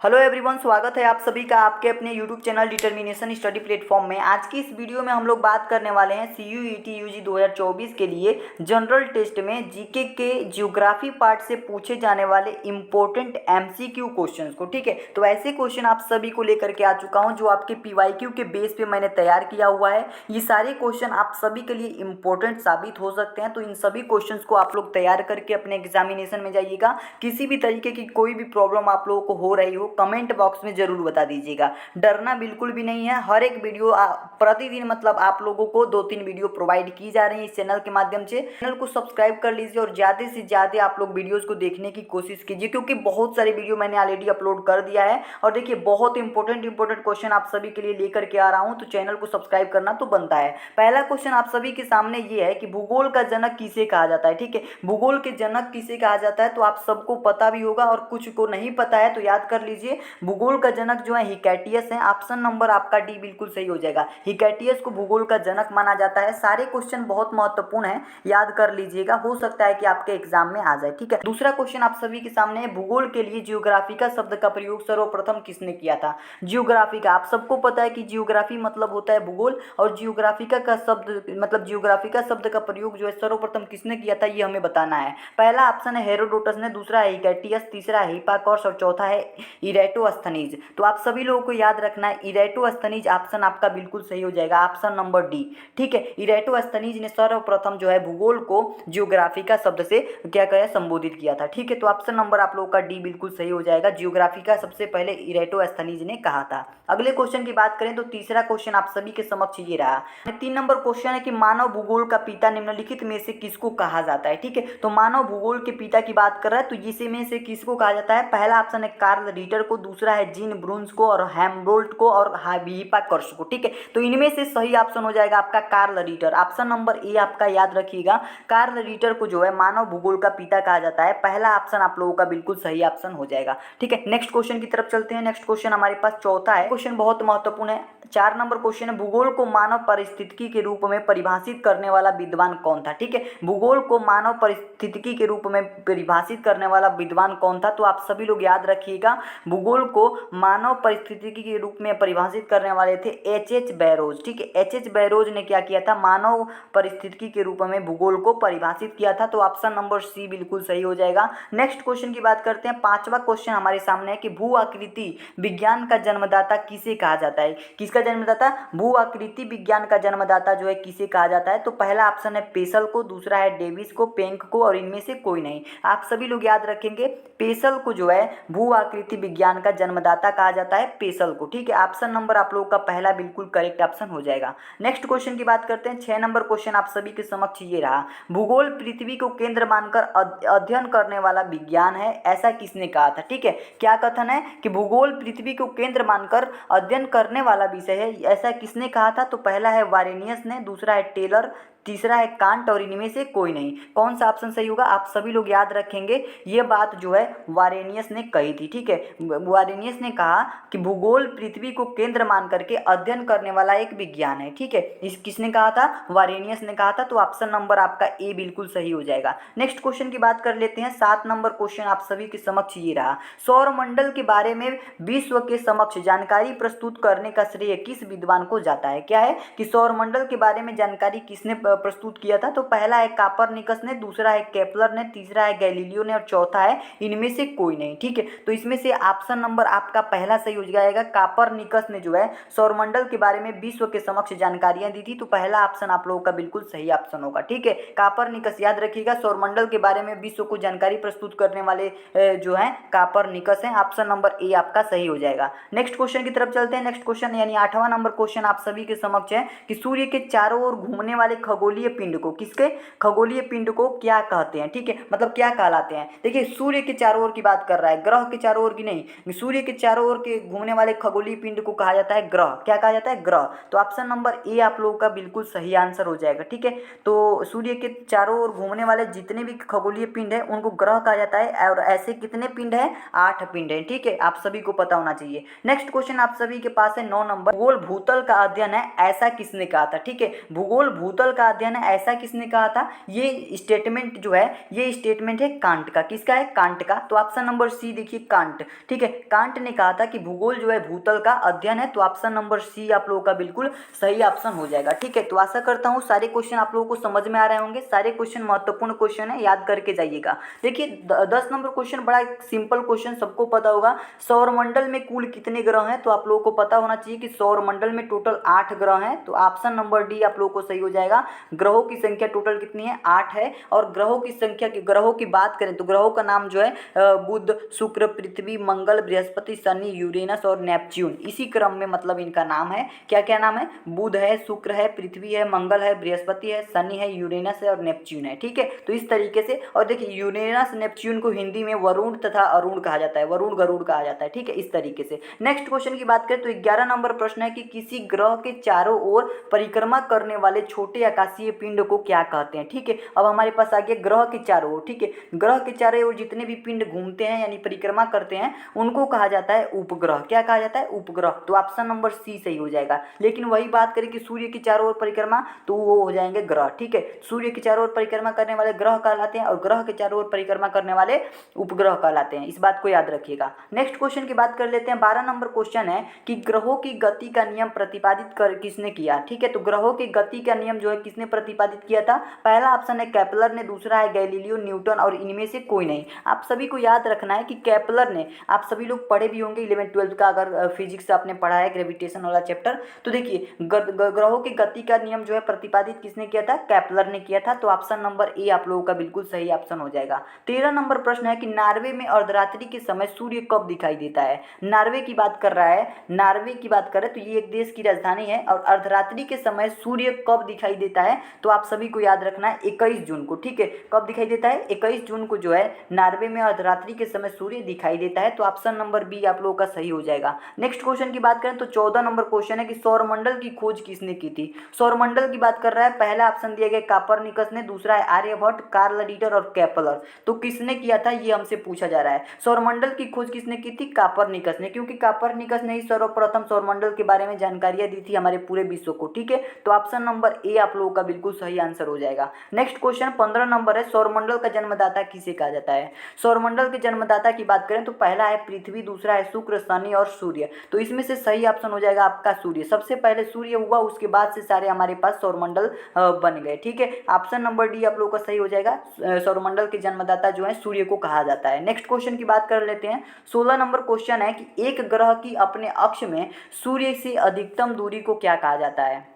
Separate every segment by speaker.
Speaker 1: Hello everyone, स्वागत है आप सभी का आपके अपने YouTube channel determination study platform में। आज की इस वीडियो में हम लोग बात करने वाले हैं CUET UG 2024 के लिए जनरल टेस्ट में जीके के ज्योग्राफी पार्ट से पूछे जाने वाले इंपॉर्टेंट MCQ क्वेश्चंस को। ठीक है, तो ऐसे क्वेश्चन आप सभी को लेकर के आ चुका हूं जो आपके PYQ के बेस पे मैंने तैयार किया हुआ है। ये सारे क्वेश्चन आप सभी के लिए इंपॉर्टेंट साबित हो सकते हैं, तो इन सभी क्वेश्चन को आप लोग तैयार करके अपने एग्जामिनेशन में जाइएगा। किसी भी तरीके की कोई भी प्रॉब्लम आप लोगों को हो रही हो कमेंट बॉक्स में जरूर बता दीजिएगा। डरना बिल्कुल भी नहीं है। हर एक वीडियो प्रतिदिन मतलब आप लोगों को 2-3 वीडियो प्रोवाइड की जा रही है इस चैनल के माध्यम से। चैनल को सब्सक्राइब कर लीजिए और ज़्यादा से ज़्यादा आप लोग वीडियोज़ को देखने की कोशिश कीजिए, क्योंकि बहुत सारे वीडियो मैंने ऑलरेडी अपलोड कर दिया है। और देखिए, बहुत इंपॉर्टेंट क्वेश्चन आप सभी के लिए लेकर के आ रहा हूँ, तो चैनल को सब्सक्राइब करना तो बनता है। पहला क्वेश्चन आप सभी के सामने ये है कि भूगोल का जनक किसे कहा जाता है। ठीक है, भूगोल के जनक किसे कहा जाता है तो आप सबको पता भी होगा, और कुछ को नहीं पता है तो याद कर लीजिए। भूगोल का जनक जो है हिकैटियस है। ऑप्शन नंबर आपका डी बिल्कुल सही हो जाएगा। हिकैटियस को भूगोल का जनक माना जाता है। सारे क्वेश्चन बहुत महत्वपूर्ण है, याद कर लीजिएगा, हो सकता है कि आपके एग्जाम में आ जाए। ठीक है, दूसरा क्वेश्चन आप सभी के सामने है, भूगोल के लिए जियोग्राफी का शब्द का प्रयोग सर्वप्रथम किसने किया था। जियोग्राफी का आप सबको पता है कि जियोग्राफी मतलब होता है भूगोल, और जियोग्राफिका का शब्द मतलब जियोग्राफिका शब्द का प्रयोग जो है सर्वप्रथम किसने किया था, ये हमें बताना है। पहला ऑप्शन है हेरोडोटस ने, दूसरा है हिकैटियस, तीसरा है हिप्पार्कोस और चौथा है इरेटोस्थनीज। तो आप सभी लोगों को याद रखना है इरेटोस्थनीज ऑप्शन आपका बिल्कुल सही हो जाएगा, ऑप्शन नंबर डी। ठीक है, इरेटोस्थनीज ने सर्वप्रथम जो है भूगोल को जियोग्राफी का शब्द से क्या कहा संबोधित किया था। ठीक है, तो ऑप्शन नंबर आप लोगों का डी बिल्कुल सही हो जाएगा। जियोग्राफी का सबसे पहले इरेटोस्थनीज ने कहा था। अगले क्वेश्चन की बात करें तो तीसरा क्वेश्चन आप सभी के समक्ष ये रहा। 3 नंबर क्वेश्चन है कि मानव भूगोल का पिता निम्नलिखित में से किसको कहा जाता है। ठीक है, तो मानव भूगोल के पिता की बात कर रहा है, तो इसी में से किसको कहा जाता है। पहला ऑप्शन है कार्ल रीटर को, दूसरा है जीन ब्रून्स को, और हेम्बोल्ट को, और हिप्पार्कोस को। ठीक है, तो इनमें से सही ऑप्शन हो जाएगा आपका Carl Ritter. Option number A आपका याद रखिएगा। कार्ल रीटर को जो है मानव भूगोल का पिता कहा जाता है। पहला ऑप्शन आप लोगों का बिल्कुल सही ऑप्शन हो जाएगा। ठीक है, नेक्स्ट क्वेश्चन की तरफ चलते हैं। नेक्स्ट क्वेश्चन हमारे पास चौथा है, क्वेश्चन बहुत महत्वपूर्ण है। 4 नंबर क्वेश्चन है, भूगोल को मानव पारिस्थितिकी के रूप में परिभाषित करने वाला विद्वान कौन था। ठीक है, भूगोल को मानव पारिस्थितिकी के रूप में परिभाषित करने वाला विद्वान कौन था, तो आप सभी लोग याद रखिएगा। भूगोल को मानव परिस्थितिकी के रूप में परिभाषित करने वाले थे H.H. बैरोज। ठीक है, H.H. बैरोज ने क्या किया था, मानव परिस्थितिकी के रूप में भूगोल को परिभाषित किया था। तो ऑप्शन नंबर सी बिल्कुल सही हो जाएगा। नेक्स्ट क्वेश्चन की बात करते हैं। 5वां क्वेश्चन हमारे सामने है कि भू आकृति विज्ञान का जन्मदाता किसे कहा जाता है। किसका जन्मदाता, भू आकृति विज्ञान का जन्मदाता जो है किसे कहा जाता है। तो पहला ऑप्शन है पेसल को, दूसरा है डेविस को, पेंक को, और इनमें से कोई नहीं। आप सभी लोग याद रखेंगे, पेसल को जो है भू आकृति विज्ञान का जन्मदाता कहा जाता है, पेसल को। ठीक है, ऑप्शन नंबर आप लोगों का पहला बिल्कुल करेक्ट ऑप्शन हो जाएगा। नेक्स्ट क्वेश्चन की बात करते हैं। 6 नंबर क्वेश्चन आप सभी के समक्ष ये रहा, भूगोल पृथ्वी को केंद्र मानकर अध्ययन करने वाला विज्ञान है, ऐसा किसने कहा था। ठीक है, क्या कथन है कि भूगोल पृथ्वी को केंद्र मानकर अध्ययन करने वाला विषय है, ऐसा किसने कहा था। तो पहला है वारेनियस ने, दूसरा है टेलर, तीसरा है कांट, और इनमें से कोई नहीं। कौन सा ऑप्शन सही होगा, आप सभी लोग याद रखेंगे। ये बात जो है वारेनियस ने कही थी। ठीक है, वारेनियस ने कहा कि भूगोल पृथ्वी को केंद्र मान करके अध्ययन करने वाला एक विज्ञान है। ठीक है, इस किसने कहा था, वारेनियस ने कहा था। तो ऑप्शन नंबर आपका ए बिल्कुल सही हो जाएगा। नेक्स्ट क्वेश्चन की बात कर लेते हैं। 7 नंबर क्वेश्चन आप सभी के समक्ष ये रहा, सौरमंडल के बारे में विश्व के समक्ष जानकारी प्रस्तुत करने का श्रेय किस विद्वान को जाता है। क्या है कि सौरमंडल के बारे में जानकारी किसने प्रस्तुत किया था। तो पहला है कापरनिकस ने, दूसरा है केपलर ने, तीसरा है गैलीलियो ने, और चौथा है इनमें से कोई नहीं। ठीक है, तो इसमें से ऑप्शन नंबर आपका पहला सही हो जाएगा। कापरनिकस ने जो है सौरमंडल के बारे में विश्व के समक्ष जानकारियां दी थी। तो पहला ऑप्शन आप लोगों का बिल्कुल सही ऑप्शन होगा। ठीक है, कापरनिकस याद रखिएगा, सौरमंडल के बारे में विश्व को जानकारी प्रस्तुत करने वाले जो है कापरनिकस है। ऑप्शन नंबर ए आपका सही हो जाएगा। नेक्स्ट क्वेश्चन की तरफ चलते हैं। नेक्स्ट क्वेश्चन यानी 8वां नंबर क्वेश्चन आप सभी के समक्ष है कि सूर्य के चारों ओर घूमने वाले खगोलीय पिंड को, किसके खगोलीय पिंड को क्या कहते हैं। ठीक है, मतलब क्या कहलाते हैं। देखिए, सूर्य के चारों ओर की बात कर रहा है, ग्रह के चारों ओर की नहीं। सूर्य के चारों ओर के घूमने वाले खगोलीय पिंड को कहा जाता है ग्रह। क्या कहा जाता है, ग्रह। तो ऑप्शन नंबर ए आप लोगों का बिल्कुल सही आंसर हो जाएगा। ठीक है, तो सूर्य के चारों ओर घूमने वाले जितने भी खगोलीय पिंड है उनको ग्रह कहा जाता है। और ऐसे कितने पिंड है, 8 पिंड है। ठीक है, आप सभी को पता होना चाहिए। नेक्स्ट क्वेश्चन आप सभी के पास है 9 नंबर, भूगोल भूतल का अध्ययन है, ऐसा किसने कहा था। ठीक है, भूगोल भूतल का अध्ययन है, ऐसा किसने कहा था? ये स्टेटमेंट जो है, ये स्टेटमेंट है कांट का। किसका है? कांट का। तो ऑप्शन नंबर सी देखिए, कांट। ठीक है, कांट ने कहा था कि भूगोल जो है भूतल का अध्ययन है। तो ऑप्शन नंबर सी आप लोगों का बिल्कुल सही ऑप्शन हो जाएगा। ठीक है, तो आशा करता हूँ सारे क्वेश्चन आप लोगों को समझ में आ रहे होंगे। सारे क्वेश्चन महत्वपूर्ण क्वेश्चन है, याद करके जाइएगा। देखिए 10 नंबर क्वेश्चन बड़ा सिंपल क्वेश्चन, सबको पता होगा। सौरमंडल में कुल कितने ग्रह हैं? तो आप लोगों को पता होना चाहिए कि सौरमंडल में टोटल 8 ग्रह हैं। तो ऑप्शन नंबर डी आप लोगों को सही हो जाएगा। ग्रहों की संख्या टोटल कितनी है? 8 है। और ग्रहों की संख्या की ग्रहों की बात करें तो ग्रहों का नाम जो है बुध, शुक्र, पृथ्वी, मंगल, बृहस्पति, शनि, यूरेनस और नेपच्यून, इसी क्रम में मतलब इनका नाम है। क्या क्या नाम है? बुध है, शुक्र है, पृथ्वी है, मंगल है, बृहस्पति है, शनि है, यूरेनस है और नेपच्यून है। ठीक है, तो इस तरीके से। और देखिए यूरेनस नेपच्यून को हिंदी में वरुण तथा अरुण कहा जाता है, वरुण गरुड़ कहा जाता है। ठीक है, इस तरीके से। नेक्स्ट क्वेश्चन की बात करें तो 11 नंबर प्रश्न है कि किसी ग्रह के चारों ओर परिक्रमा करने वाले छोटे आकाशीय पिंड को क्या कहते हैं? ठीक है, अब हमारे पास आ गया ग्रह के चारों ओर। ठीक है, ग्रह के चारों ओर जितने भी पिंड घूमते हैं यानी परिक्रमा करते हैं उनको कहा जाता है उपग्रह। क्या कहा जाता है? उपग्रह। तो ऑप्शन नंबर सी सही हो जाएगा। लेकिन वही बात करें कि सूर्य की चारों ओर परिक्रमा, तो वो हो जाएंगे ग्रह। ठीक है, सूर्य की चारों ओर परिक्रमा करने वाले ग्रह कहलाते हैं और ग्रह के चारों ओर परिक्रमा करने वाले उपग्रह कहलाते हैं। इस बात को याद रखिएगा। नेक्स्ट क्वेश्चन की बात कर लेते हैं। 12 नंबर क्वेश्चन है कि ग्रहों की गति का नियम प्रतिपादित कर किसने किया? ठीक है, तो ग्रहों की गति का नियम जो है किसने प्रतिपादित किया था? पहला ऑप्शन है केपलर ने, दूसरा है गैलीलियो, न्यूटन और इनमें से कोई नहीं। आप सभी को याद रखना है कि केपलर ने, आप सभी लोग पढ़े भी होंगे 11th-12th का, अगर फिजिक्स से आपने पढ़ा है ग्रेविटेशन वाला चैप्टर। तो देखिए ग्रहों की गति का नियम जो है प्रतिपादित किसने किया था? केपलर ने किया था। तो ऑप्शन नंबर ए आप लोगों का बिल्कुल सही ऑप्शन हो जाएगा। 13 नंबर प्रश्न है कि नॉर्वे में अर्धरात्रि के समय सूर्य कब दिखाई देता है? नॉर्वे की बात कर रहा है, नॉर्वे की बात करें तो ये एक देश की राजधानी है और अर्धरात्रि के समय सूर्य कब दिखाई देता है? तो आप सभी को याद रखना है 21 जून को। ठीक है, कब दिखाई देता है? 21 जून को जो है नॉर्वे में अर्धरात्रि के समय सूर्य दिखाई देता है। तो ऑप्शन नंबर बी आप लोगों का सही हो जाएगा। नेक्स्ट क्वेश्चन की बात करें तो 14 नंबर क्वेश्चन है कि सौरमंडल की खोज किसने की थी? सौरमंडल की बात कर रहा है, पहला ऑप्शन दिया गया कापरनिकस ने, दूसरा है आर्यभट्ट, कार्ल रीटर और केपलर। तो किसने किया था ये हमसे पूछा जा रहा है। सौरमंडल की खोज किसने की थी? कापरनिकस ने, क्योंकि कापरनिकस ने ही सर्वप्रथम सौरमंडल के बारे में जानकारियां दी थी हमारे पूरे विश्व को। ठीक है, तो ऑप्शन नंबर ए आप लोगों का बिल्कुल सही आंसर हो जाएगा। नेक्स्ट क्वेश्चन 15 नंबर है, सौरमंडल का जन्मदाता किसे कहा जाता है? सौरमंडल के जन्मदाता की बात करें तो पहला है पृथ्वी, दूसरा है शुक्र, शनि और सूर्य। तो इसमें से सही ऑप्शन हो जाएगा आपका सूर्य। सबसे पहले सूर्य हुआ, उसके बाद से सारे हमारे पास सौरमंडल बन गए। ठीक है, ऑप्शन नंबर डी आप लोगों का सही हो जाएगा। सौरमंडल के जन्मदाता जो है सूर्य को कहा जाता है। नेक्स्ट क्वेश्चन की बात कर लेते हैं। 16 नंबर क्वेश्चन है कि एक ग्रह की अपने अक्ष में सूर्य से अधिकतम दूरी को क्या कहा जाता है?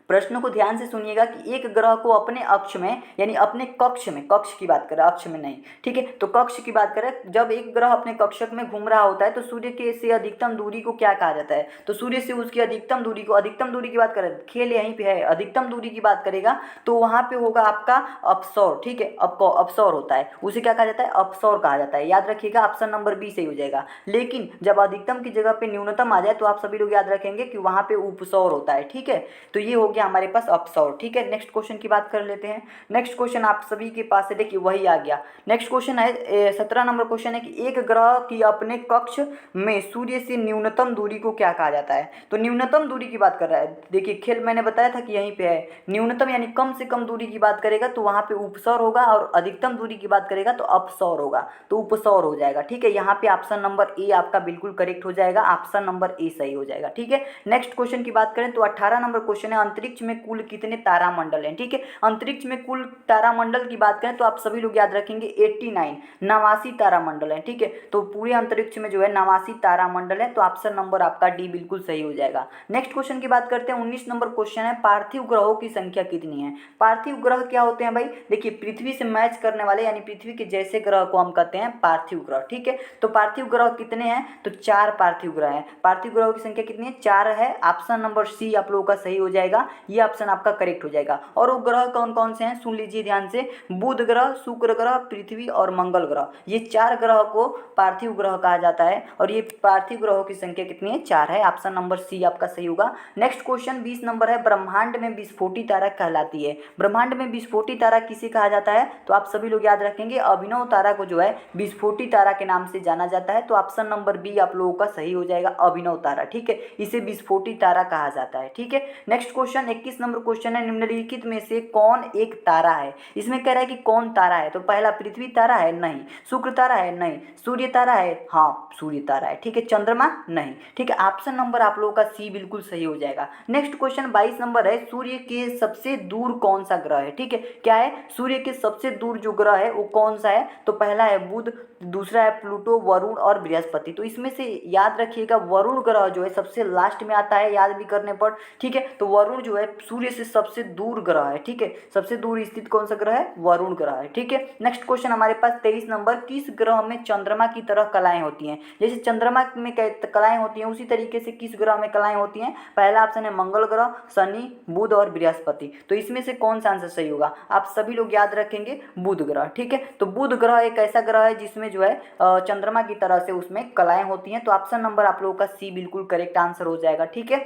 Speaker 1: प्रश्न को ध्यान से सुनिएगा कि एक ग्रह को अपने अक्ष में यानी अपने कक्ष में, कक्ष की बात करें, अक्ष में नहीं। ठीक है, तो कक्ष की बात करें, जब एक ग्रह अपने कक्षक में घूम रहा होता है तो सूर्य के से अधिकतम दूरी को क्या कहा जाता है? तो सूर्य से उसकी अधिकतम दूरी को, अधिकतम दूरी की बात करें, खेल यहीं पे है, अधिकतम दूरी की बात करेगा तो वहां पे होगा आपका अपसौर। ठीक है, अपसौर होता है, उसे क्या कहा जाता है? अपसौर कहा जाता है। याद रखिएगा, ऑप्शन नंबर बी सही हो जाएगा। लेकिन जब अधिकतम की जगह पे न्यूनतम आ जाए तो आप सभी लोग याद रखेंगे कि वहां पे उपसौर होता है। ठीक है, तो ये हो गया हमारे पास अपसौर। ठीक है, नेक्स्ट क्वेश्चन की बात कर लेते हैं। नेक्स्ट क्वेश्चन आप सभी के पास है, देखिए वही आ गया। नेक्स्ट क्वेश्चन है 17 नंबर क्वेश्चन है कि एक ग्रह की अपने कक्ष में सूर्य से न्यूनतम दूरी को क्या कहा जाता है? तो न्यूनतम दूरी की बात कर रहा है। देखिए खेल मैंने बताया था कि यहीं पे है, न्यूनतम यानी कम से कम दूरी की बात करेगा तो वहां पे उपसौर होगा और अधिकतम दूरी की बात करेगा तो अपसौर होगा, तो उपसौर हो जाएगा। ठीक है, यहाँ पे ऑप्शन नंबर ए आपका बिल्कुल करेक्ट हो जाएगा, ऑप्शन नंबर ए सही हो जाएगा। ठीक है, नेक्स्ट क्वेश्चन की बात करें तो 18 नंबर क्वेश्चन है, अंतरिक्ष में कुल कितने तारामंडल हैं? ठीक है, अंतरिक्ष में कुल तारामंडल की बात करें तो आप सभी लोग याद रखेंगे 89, 89 तारामंडल है। ठीक है, तो पूरे अंतरिक्ष में जो है 89 तारामंडल है। तो ऑप्शन नंबर आपका डी बिल्कुल सही हो जाएगा। नेक्स्ट क्वेश्चन की बात करते हैं। 19 नंबर क्वेश्चन है, पार्थिव ग्रहों की संख्या कितनी है? पार्थिव ग्रह क्या होते हैं भाई? देखिए पृथ्वी से मैच करने वाले यानी पृथ्वी के जैसे ग्रह को हम कहते हैं पार्थिव ग्रह। ठीक है, तो पार्थिव ग्रह कितने हैं? तो 4 पार्थिव ग्रह हैं। पार्थिव ग्रहों की संख्या कितनी है? 4 है। ऑप्शन नंबर सी आप लोगों का सही हो जाएगा, ये ऑप्शन आपका करेक्ट हो जाएगा। और वो ग्रह कौन कौन से हैं सुन लीजिए ध्यान से, बुध ग्रह, शुक्र ग्रह, पृथ्वी और मंगल ग्रह, ये 4 ग्रह को पार्थिव ग्रह कहा जाता है। और ये पार्थिव ग्रहों की संख्या कितनी है? 4 है। ऑप्शन नंबर सी आपका सही होगा। नेक्स्ट क्वेश्चन 20 नंबर है, ब्रह्मांड में विस्फोटी तारा कहलाती है। ब्रह्मांड में विस्फोटी तारा किसे कहा जाता है? तो आप सभी लोग याद रखेंगे अभिनव तारा को जो है विस्फोटी तारा के नाम से जाना जाता है। तो ऑप्शन नंबर बी आप लोगों का सही हो जाएगा, अभिनव तारा। ठीक है, इसे विस्फोटी तारा कहा जाता है। ठीक है, next question question 21 number question है, निम्नलिखित में से कौन एक तारा है। इसमें कह रहा है कि कौन तारा है, तो पहला पृथ्वी तारा है, नहीं। शुक्र तारा है, नहीं। सूर्य तारा है, हाँ सूर्य तारा है, ठीक है। चंद्रमा नहीं, ठीक है। ऑप्शन नंबर आप लोगों का सी बिल्कुल सही हो जाएगा। नेक्स्ट क्वेश्चन 22 नंबर है, सूर्य के सबसे दूर कौन सा ग्रह है, ठीक है। क्या है, सूर्य के सबसे दूर जो ग्रह है वो कौन सा है, तो पहला है बुध, दूसरा है प्लूटो, वरुण और बृहस्पति। तो इसमें से याद रखिएगा वरुण ग्रह जो है सबसे लास्ट में आता है, याद भी करने पर, ठीक है। तो वरुण जो है सूर्य से सबसे दूर ग्रह है, ठीक है। सबसे दूर स्थित कौन सा ग्रह है, वरुण ग्रह है, ठीक है। नेक्स्ट क्वेश्चन हमारे पास 23 नंबर, किस ग्रह में चंद्रमा की तरह कलाएं होती हैं। जैसे चंद्रमा में कलाएं होती हैं उसी तरीके से किस ग्रह में कलाएं होती हैं। पहला ऑप्शन है मंगल ग्रह, शनि, बुध और बृहस्पति। तो इसमें से कौन सा आंसर सही होगा, आप सभी लोग याद रखेंगे बुध ग्रह, ठीक है। तो बुध ग्रह एक ऐसा ग्रह है जिसमें जो है चंद्रमा की तरह से उसमें कलाएं होती हैं। तो ऑप्शन नंबर आप लोगों का सी बिल्कुल करेक्ट आंसर हो जाएगा, ठीक है।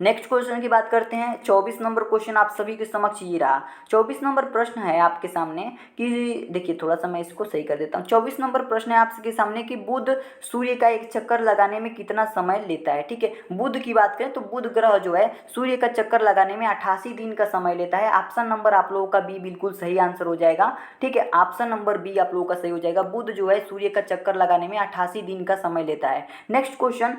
Speaker 1: नेक्स्ट क्वेश्चन की बात करते हैं। 24 नंबर क्वेश्चन आप सभी के समक्ष ये रहा। 24 नंबर प्रश्न है आपके सामने कि देखिए थोड़ा सा मैं इसको सही कर देता हूँ। 24 नंबर प्रश्न है आपके सामने कि बुध सूर्य का एक चक्कर लगाने में कितना समय लेता है, ठीक है। बुध की बात करें तो बुध ग्रह जो है सूर्य का चक्कर लगाने में 88 दिन का समय लेता है। ऑप्शन नंबर आप लोगों का बी बिल्कुल सही आंसर हो जाएगा, ठीक है। ऑप्शन नंबर बी आप लोगों का सही हो जाएगा। बुध जो है सूर्य का चक्कर लगाने में 88 दिन का समय लेता है। नेक्स्ट क्वेश्चन,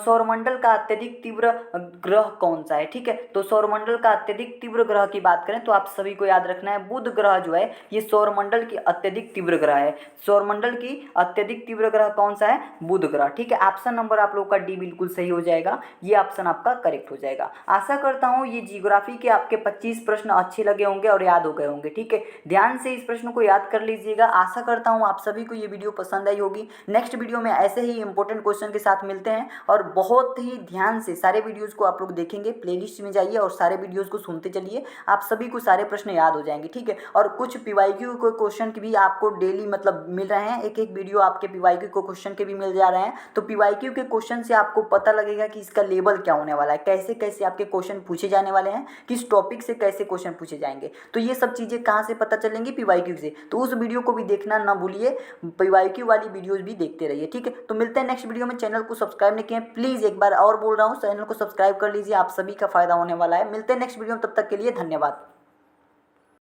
Speaker 1: सौरमंडल का अत्यधिक तीव्र ग्रह कौन सा है, ठीक है। तो सौरमंडल का अत्यधिक तीव्र ग्रह की बात करें तो आप सभी को याद रखना है बुध ग्रह जो है ये सौरमंडल की अत्यधिक तीव्र ग्रह है। सौरमंडल की अत्यधिक तीव्र ग्रह कौन सा है, बुध ग्रह, ठीक है। ऑप्शन नंबर आप लोग का डी बिल्कुल सही हो जाएगा, ये ऑप्शन आपका करेक्ट हो जाएगा। आशा करता हूँ ये जियोग्राफी के आपके 25 प्रश्न अच्छे लगे होंगे और याद हो गए होंगे, ठीक है। ध्यान से इस प्रश्न को याद कर लीजिएगा। आशा करता हूँ आप सभी को ये वीडियो पसंद आई होगी। नेक्स्ट वीडियो में ऐसे ही इंपॉर्टेंट क्वेश्चन के साथ मिलते हैं और बहुत ही ध्यान से सारे वीडियोज़ को आप लोग देखेंगे। प्लेलिस्ट में जाइए और सारे वीडियोस को सुनते चलिए, आप सभी को सारे प्रश्न याद हो जाएंगे, ठीक है। और कुछ पीवाईक्यू को क्वेश्चन की भी आपको डेली मतलब मिल रहे हैं, एक एक वीडियो आपके पीवाईक्यू को क्वेश्चन के भी मिल जा रहे हैं। तो पीवाईक्यू के क्वेश्चन से आपको पता लगेगा कि इसका लेवल क्या होने वाला है, कैसे कैसे आपके क्वेश्चन पूछे जाने वाले हैं, किस टॉपिक से कैसे क्वेश्चन पूछे जाएंगे। तो ये सब चीज़ें कहाँ से पता चलेंगी, पीवाईक्यू से। तो उस वीडियो को भी देखना ना भूलिए, पीवाईक्यू वाली वीडियोज भी देखते रहिए, ठीक है। तो मिलते हैं नेक्स्ट वीडियो में। चैनल को सब्सक्राइब नहीं किए प्लीज़ एक बार और बोल रहा हूँ, चैनल को सब्सक्राइब कर लीजिए, आप सभी का फायदा होने वाला है। मिलते हैं नेक्स्ट वीडियो में, तब तक के लिए धन्यवाद।